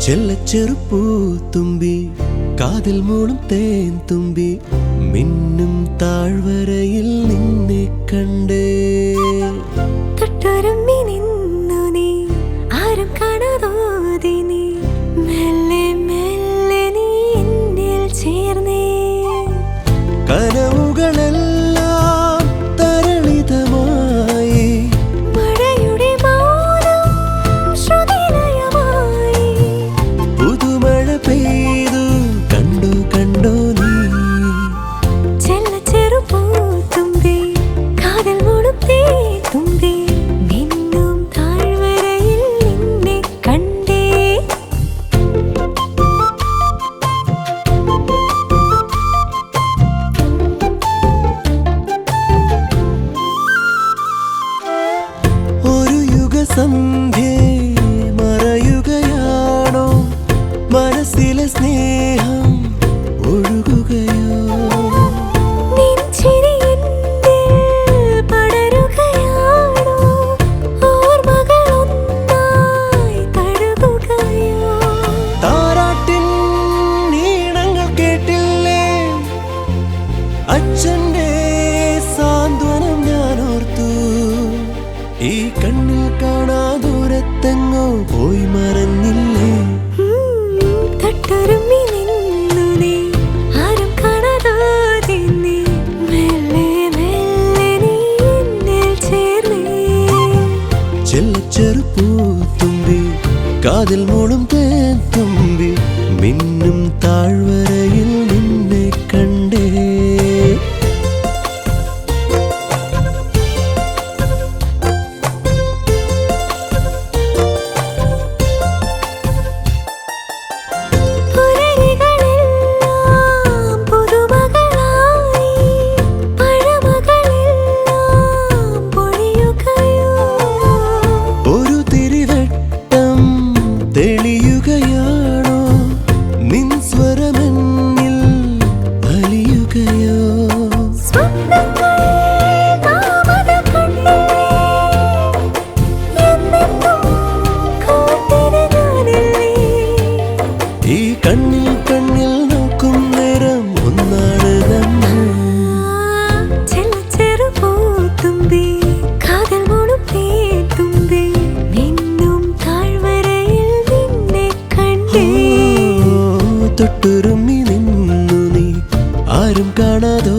ചെല്ലച്ചെറുപ്പൂ തുമ്പി കാതിൽ മൂളും തേൻ തുമ്പി മിന്നും താഴ്വരയിൽ നിന്നെ കണ്ടേ തൊട്ടുരുമ്മി നിന്നു നീ ആരും കാണാതോതി നീ മെല്ലെ മെല്ലെ നീ എന്നിൽ ചേർന്നേ കനവുകളെല്ലാം തരളിതമായി മഴയുടെ മൗനം ശ്രുതിലയമായി പുതുമഴ പെയ്തു കണ്ടോ കണ്ടോ നീ ചെല്ലച്ചെറുപ്പൂ തുമ്പി കാതിൽ മൂളും തേൻ തുമ്പി മിന്നും താഴ്വരയിൽ നിന്നെ കണ്ടേ ഒരു യുഗസന്ധ്യേ മറയുകയാണോ മനസ്സിലെ സ്നേഹം ഒഴുകുകയോ നിൻ ചിരി എന്നിൽ പടരുകയാണോ ഓർമ്മകൾ ഒന്നായി തഴുകുകയോ താരാട്ടിൻ ഈണങ്ങൾ കേട്ടില്ലേ അച്ഛൻ്റെ സാന്ത്വനം ഞാൻ ഓർത്തു ഈ കണ്ണിൽ കാണാ ദൂരത്തെങ്ങോ പോയി മറഞ്ഞില്ലേ തൊട്ടുരുമ്മി നിന്നു നീ ആരും കാണാതോതി നീ മെല്ലെ മെല്ലെ നീ എന്നിൽ ചേർന്നേ ചെല്ലച്ചെറുപ്പൂ തുമ്പി കാതിൽ മൂളും തേൻ തുമ്പി മിന്നും താഴ്വരയിൽ നിന്നെ കണ്ടേ പുലരികളെല്ലാം പുതുമകളായി പഴമകളെല്ലാം പൊഴിയുകയോ ഒരു തിരിവട്ടം തെളിയുകയാണോ നിൻ സ്വരമെന്നിൽ അലിയുകയോ സ്വപ്നങ്ങൾ നാമത കണ്ടില്ലേ എന്നെന്നും കാത്തിരു ഞാനില്ലേ ഈ കണ്ണിൽ കണ്ണിൽ നോക്കും നേരം ഒന്നാണ് നമ്മൾ ചെല്ലച്ചെറുപ്പൂ തുമ്പി കാതിൽ മൂളും തേൻ തുമ്പി മിന്നും താഴ്വരയിൽ നിന്നെ കണ്ടേ തൊട്ടുരുമ്മി നിന്നു നീ ആരും കാണാതോ